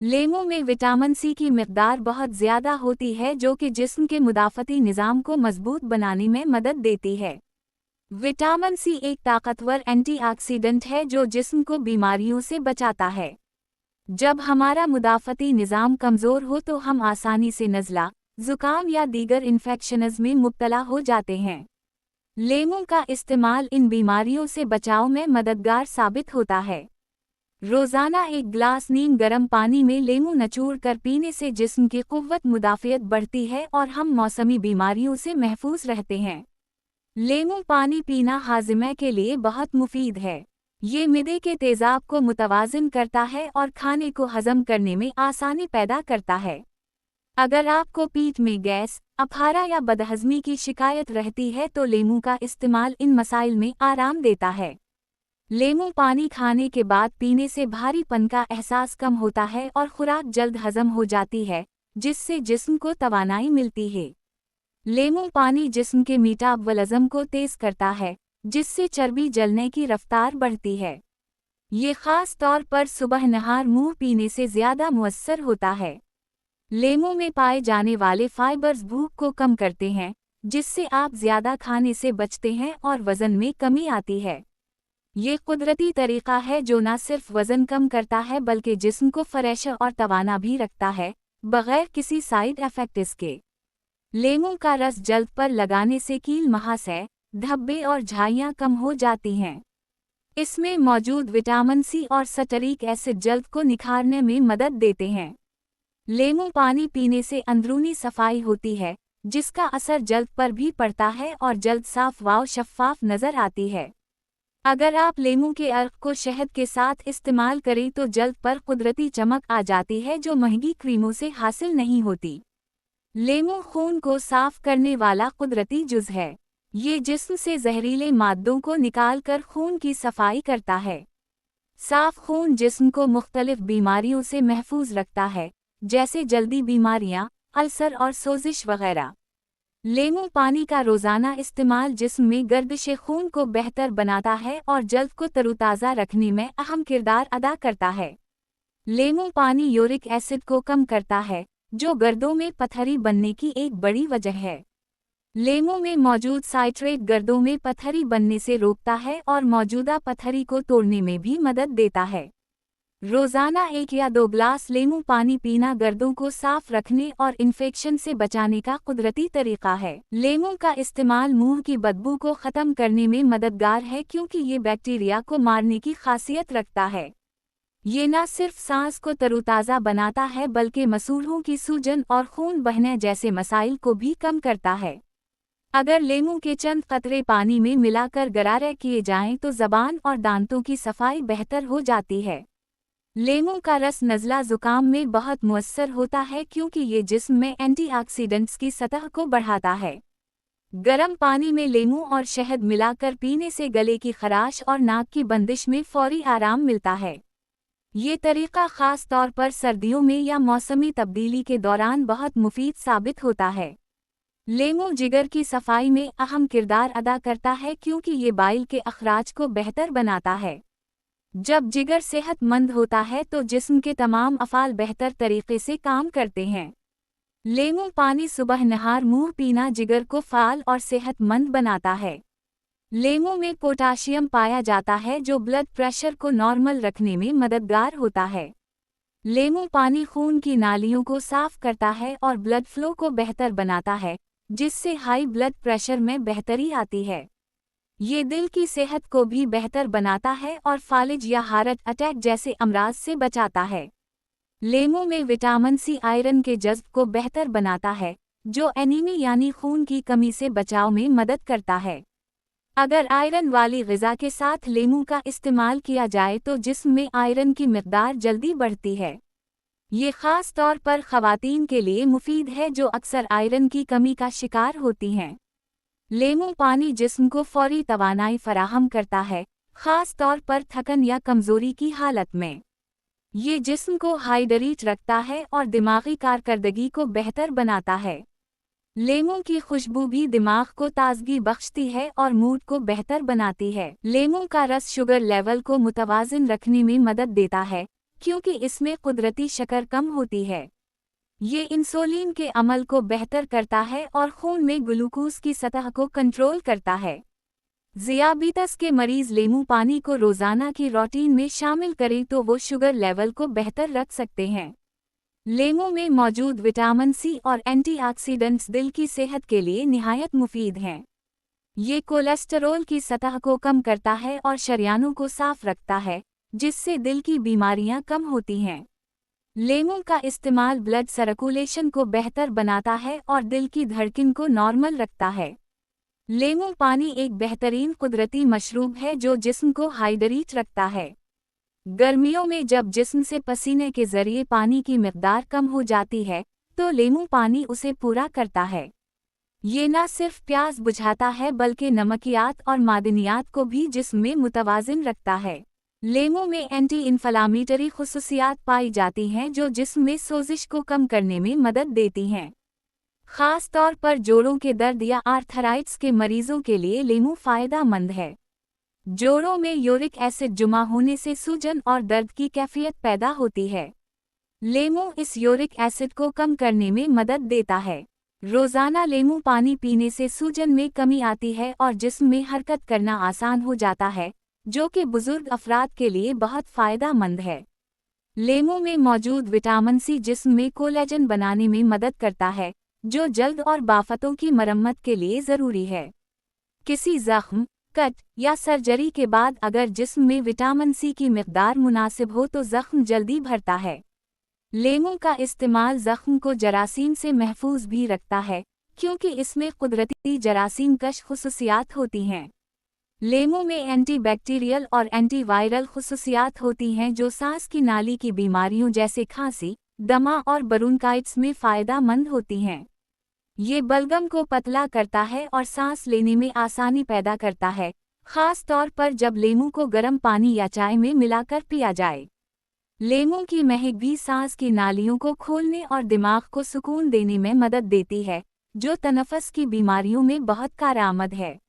लेमू में vitamin C की मिकदार बहुत ज़्यादा होती है जो कि जिस्म के मुदाफ़ती निज़ाम को मजबूत बनाने में मदद देती है। विटामिन सी एक ताकतवर एंटीऑक्सीडेंट है जो जिस्म को बीमारियों से बचाता है। जब हमारा मुदाफ़ती निज़ाम कमज़ोर हो तो हम आसानी से नज़ला, ज़ुकाम या दीगर इन्फेक्शंस में मुब्तला हो जाते हैं। लेमू का इस्तेमाल इन बीमारियों से बचाव में मददगार साबित होता है। रोज़ाना एक गिलास नीम गर्म पानी में लेमू नचोड़ कर पीने से जिस्म की क़ुव्वत मुदाफ़ियत बढ़ती है और हम मौसमी बीमारियों से महफूज रहते हैं। लेमू पानी पीना हाज़मे के लिए बहुत मुफीद है। ये मिदे के तेज़ाब को मुतवाज़िन करता है और खाने को हज़म करने में आसानी पैदा करता है। अगर आपको पेट में गैस, अफारा या बदहज़मी की शिकायत रहती है तो लेमू का इस्तेमाल इन मसाइल में आराम देता है। लेमू पानी खाने के बाद पीने से भारीपन का एहसास कम होता है और खुराक जल्द हज़म हो जाती है, जिससे जिस्म को तवानाई मिलती है। लेमू पानी जिस्म के मेटाबॉलिज्म को तेज़ करता है, जिससे चर्बी जलने की रफ्तार बढ़ती है। ये ख़ास तौर पर सुबह नहार मुँह पीने से ज़्यादा मुअस्सर होता है। लेमू में पाए जाने वाले फाइबर्स भूख को कम करते हैं, जिससे आप ज़्यादा खाने से बचते हैं और वज़न में कमी आती है। ये कुदरती तरीक़ा है जो न सिर्फ वज़न कम करता है बल्कि जिस्म को फ्रेश और तवाना भी रखता है, बग़ैर किसी साइड इफ़ेक्ट्स के। लेमू का रस जल्द पर लगाने से कील महासय, धब्बे और झाइयाँ कम हो जाती हैं। इसमें मौजूद विटामिन सी और सटरिक एसिड जल्द को निखारने में मदद देते हैं। लेमू पानी पीने से अंदरूनी सफाई होती है, जिसका असर जल्द पर भी पड़ता है और जल्द साफ व शफ़ाफ नज़र आती है। अगर आप लेमू के अर्क को शहद के साथ इस्तेमाल करें तो जल्द पर कुदरती चमक आ जाती है जो महंगी क्रीमों से हासिल नहीं होती। लेमू खून को साफ करने वाला कुदरती जुज़ है। ये जिस्म से जहरीले मादों को निकालकर खून की सफाई करता है। साफ खून जिस्म को मुख्तलिफ बीमारियों से महफूज रखता है, जैसे जल्दी बीमारियां, अल्सर और सोजिश वगैरह। लेमू पानी का रोज़ाना इस्तेमाल जिस्म में गर्दिश खून को बेहतर बनाता है और जल्द को तरोताज़ा रखने में अहम किरदार अदा करता है। लेमू पानी यूरिक एसिड को कम करता है, जो गर्दों में पथरी बनने की एक बड़ी वजह है। लेमू में मौजूद साइट्रेट गर्दों में पथरी बनने से रोकता है और मौजूदा पथरी को तोड़ने में भी मदद देता है। रोज़ाना 1 या 2 ग्लास लेमू पानी पीना गर्दों को साफ रखने और इन्फेक्शन से बचाने का कुदरती तरीक़ा है। लेमू का इस्तेमाल मुंह की बदबू को ख़त्म करने में मददगार है क्योंकि ये बैक्टीरिया को मारने की खासियत रखता है। ये न सिर्फ सांस को तरोताज़ा बनाता है बल्कि मसूड़ों की सूजन और खून बहने जैसे मसाइल को भी कम करता है। अगर लेमू के चंद कतरे पानी में मिलाकर गरारे किए जाएं तो ज़बान और दांतों की सफाई बेहतर हो जाती है। लेमू का रस नज़ला ज़ुकाम में बहुत मुअस्सर होता है क्योंकि ये जिस्म में एंटीऑक्सीडेंट्स की सतह को बढ़ाता है। गर्म पानी में लेमू और शहद मिलाकर पीने से गले की खराश और नाक की बंदिश में फौरी आराम मिलता है। ये तरीक़ा ख़ास तौर पर सर्दियों में या मौसमी तब्दीली के दौरान बहुत मुफीद साबित होता है। लेमू जिगर की सफाई में अहम किरदार अदा करता है क्योंकि ये बाइल के अखराज को बेहतर बनाता है। जब जिगर सेहतमंद होता है तो जिस्म के तमाम अफ़ाल बेहतर तरीक़े से काम करते हैं। लेमू पानी सुबह नहार मुँह पीना जिगर को फ़ाल और सेहतमंद बनाता है। लेमू में पोटाशियम पाया जाता है जो ब्लड प्रेशर को नॉर्मल रखने में मददगार होता है। लेमू पानी खून की नालियों को साफ करता है और ब्लड फ्लो को बेहतर बनाता है, जिससे हाई ब्लड प्रेशर में बेहतरी आती है। ये दिल की सेहत को भी बेहतर बनाता है और फालिज या हार्ट अटैक जैसे अमराज से बचाता है। लेमू में विटामिन सी आयरन के जज़्ब को बेहतर बनाता है, जो एनीमी यानी खून की कमी से बचाव में मदद करता है। अगर आयरन वाली ग़िज़ा के साथ लेमू का इस्तेमाल किया जाए तो जिस्म में आयरन की मिक़दार जल्दी बढ़ती है। ये ख़ास तौर पर ख़वातीन के लिए मुफीद है जो अक्सर आयरन की कमी का शिकार होती हैं। लेमू पानी जिस्म को फौरी तवानाई फराहम करता है, ख़ास तौर पर थकन या कमज़ोरी की हालत में। ये जिस्म को हाइड्रेट रखता है और दिमागी कारकर्दगी को बेहतर बनाता है। लेमू की खुशबू भी दिमाग को ताज़गी बख्शती है और मूड को बेहतर बनाती है। लेमू का रस शुगर लेवल को मुतवाज़िन रखने में मदद देता है, क्योंकि इसमें कुदरती शक्कर कम होती है। ये इंसुलिन के अमल को बेहतर करता है और खून में ग्लूकोज की सतह को कंट्रोल करता है। ज़ियाबीतस के मरीज नींबू पानी को रोज़ाना की रूटीन में शामिल करें तो वो शुगर लेवल को बेहतर रख सकते हैं। नींबू में मौजूद विटामिन सी और एंटीऑक्सीडेंट्स दिल की सेहत के लिए निहायत मुफीद हैं। ये कोलेस्टेरोल की सतह को कम करता है और शरीयानों को साफ रखता है, जिससे दिल की बीमारियां कम होती हैं। नींबू का इस्तेमाल ब्लड सर्कुलेशन को बेहतर बनाता है और दिल की धड़कन को नॉर्मल रखता है। नींबू पानी एक बेहतरीन कुदरती मशरूब है जो जिस्म को हाइड्रेट रखता है। गर्मियों में जब जिस्म से पसीने के जरिए पानी की मिकदार कम हो जाती है, तो नींबू पानी उसे पूरा करता है। ये न सिर्फ प्यास बुझाता है बल्कि नमकियात और मादनियात को भी जिस्म में मुतवाज़िन रखता है। नींबू में एंटी इन्फ्लामेटरी खुसूसियात पाई जाती हैं जो जिस्म में सोजिश को कम करने में मदद देती हैं। ख़ास तौर पर जोड़ों के दर्द या आर्थराइटिस के मरीजों के लिए नींबू फ़ायदेमंद है। जोड़ों में यूरिक एसिड जमा होने से सूजन और दर्द की कैफियत पैदा होती है। नींबू इस यूरिक एसिड को कम करने में मदद देता है। रोज़ाना नींबू पानी पीने से सूजन में कमी आती है और जिस्म में हरकत करना आसान हो जाता है, जो कि बुजुर्ग अफराद के लिए बहुत फ़ायदेमंद है। नींबू में मौजूद विटामिन सी जिस्म में कोलेजन बनाने में मदद करता है, जो जल्द और बाफतों की मरम्मत के लिए ज़रूरी है। किसी ज़ख्म, कट या सर्जरी के बाद अगर जिस्म में विटामिन सी की मिकदार मुनासिब हो तो ज़ख्म जल्दी भरता है। नींबू का इस्तेमाल ज़ख्म को जरासीम से महफूज भी रखता है, क्योंकि इसमें कुदरती जरासीम कश खुसूसियात होती हैं। नींबू में एंटी बैक्टीरियल और एंटी वायरल खुसूसियात होती हैं जो सांस की नाली की बीमारियों जैसे खांसी, दमा और ब्रोंकाइटिस में फ़ायदेमंद होती हैं। ये बलगम को पतला करता है और सांस लेने में आसानी पैदा करता है, ख़ास तौर पर जब नींबू को गर्म पानी या चाय में मिलाकर पिया जाए। नींबू की महक भी सांस की नालियों को खोलने और दिमाग को सुकून देने में मदद देती है, जो तनफ़्फ़ुस की बीमारियों में बहुत कारआमद है।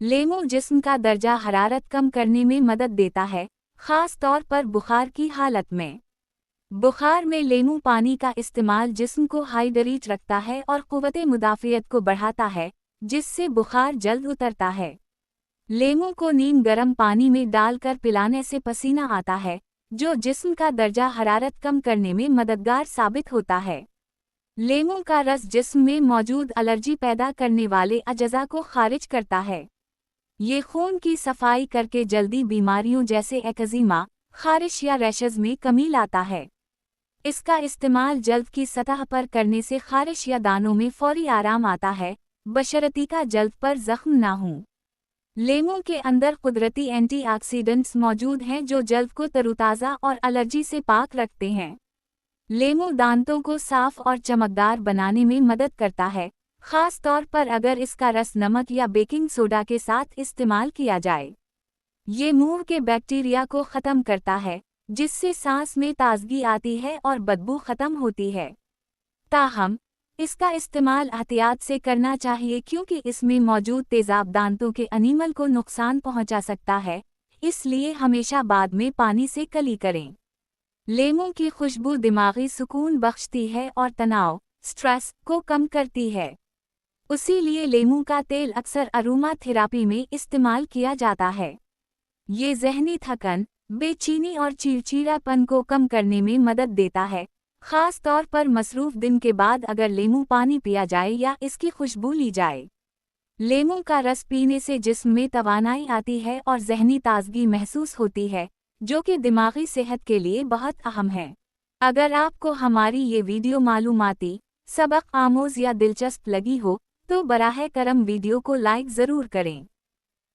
नींबू जिस्म का दर्जा हरारत कम करने में मदद देता है, ख़ास तौर पर बुखार की हालत में। बुखार में नींबू पानी का इस्तेमाल जिस्म को हाइड्रेट रखता है और क़ुव्वते मुदाफ़ियत को बढ़ाता है, जिससे बुखार जल्द उतरता है। नींबू को नीम गर्म पानी में डालकर पिलाने से पसीना आता है, जो जिस्म का दर्जा हरारत कम करने में मददगार साबित होता है। नींबू का रस जिस्म में मौजूद एलर्जी पैदा करने वाले अजज़ा को खारिज करता है। ये खून की सफाई करके जल्दी बीमारियों जैसे एक्जिमा, खारिश या रैशेज़ में कमी लाता है। इसका इस्तेमाल जल्द की सतह पर करने से खारिश या दानों में फौरी आराम आता है, बशर्ते का जल्द पर जख्म ना हो। नींबू के अंदर कुदरती एंटीऑक्सीडेंट्स मौजूद हैं जो जल्द को तरोताज़ा और एलर्जी से पाक रखते हैं। नींबू दांतों को साफ और चमकदार बनाने में मदद करता है, ख़ास तौर पर अगर इसका रस नमक या बेकिंग सोडा के साथ इस्तेमाल किया जाए। ये मुंह के बैक्टीरिया को ख़त्म करता है, जिससे सांस में ताजगी आती है और बदबू ख़त्म होती है। ताहम, इसका इस्तेमाल एहतियात से करना चाहिए क्योंकि इसमें मौजूद तेज़ाब दांतों के एनिमल को नुकसान पहुंचा सकता है, इसलिए हमेशा बाद में पानी से कली करें। नींबू की खुशबू दिमागी सुकून बख्शती है और तनाव, स्ट्रेस को कम करती है। उसीलिए नींबू का तेल अक्सर अरोमा थेरापी में इस्तेमाल किया जाता है। ये ज़हनी थकन, बेचैनी और चिड़चिड़ापन को कम करने में मदद देता है, ख़ास तौर पर मसरूफ़ दिन के बाद अगर नींबू पानी पिया जाए या इसकी खुशबू ली जाए। नींबू का रस पीने से जिस्म में तवानाई आती है और ज़हनी ताजगी महसूस होती है, जो कि दिमागी सेहत के लिए बहुत अहम है। अगर आपको हमारी ये वीडियो मालूमाती, सबक आमोज़ या दिलचस्प लगी हो, तो बराह करम वीडियो को लाइक ज़रूर करें।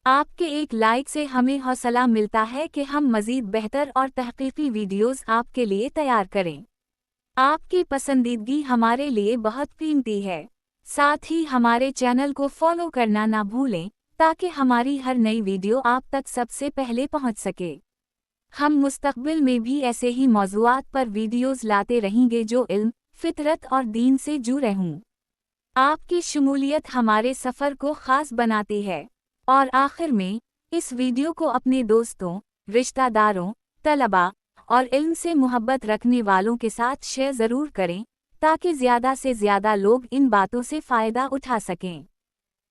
आपके एक लाइक से हमें हौसला मिलता है कि हम मज़ीद बेहतर और तहक़ीक़ी वीडियोज़ आपके लिए तैयार करें। आपकी पसंदीदगी हमारे लिए बहुत कीमती है। साथ ही हमारे चैनल को फॉलो करना ना भूलें, ताकि हमारी हर नई वीडियो आप तक सबसे पहले पहुंच सके। हम मुस्तक़बिल में भी ऐसे ही मौज़ूआत पर वीडियोज़ लाते रहेंगे जो इल्म, फ़ितरत और दीन से जुड़े हों। आपकी शमूलियत हमारे सफ़र को ख़ास बनाती है। और आखिर में, इस वीडियो को अपने दोस्तों, रिश्तेदारों, तलबा اور علم سے محبت رکھنے والوں کے ساتھ شیئر ضرور کریں تاکہ زیادہ سے زیادہ لوگ ان باتوں سے فائدہ اٹھا سکیں۔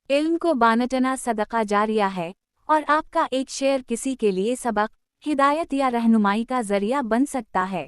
علم کو بانٹنا صدقہ جاریہ ہے، اور آپ کا ایک شیئر کسی کے لیے سبق، ہدایت یا رہنمائی کا ذریعہ بن سکتا ہے۔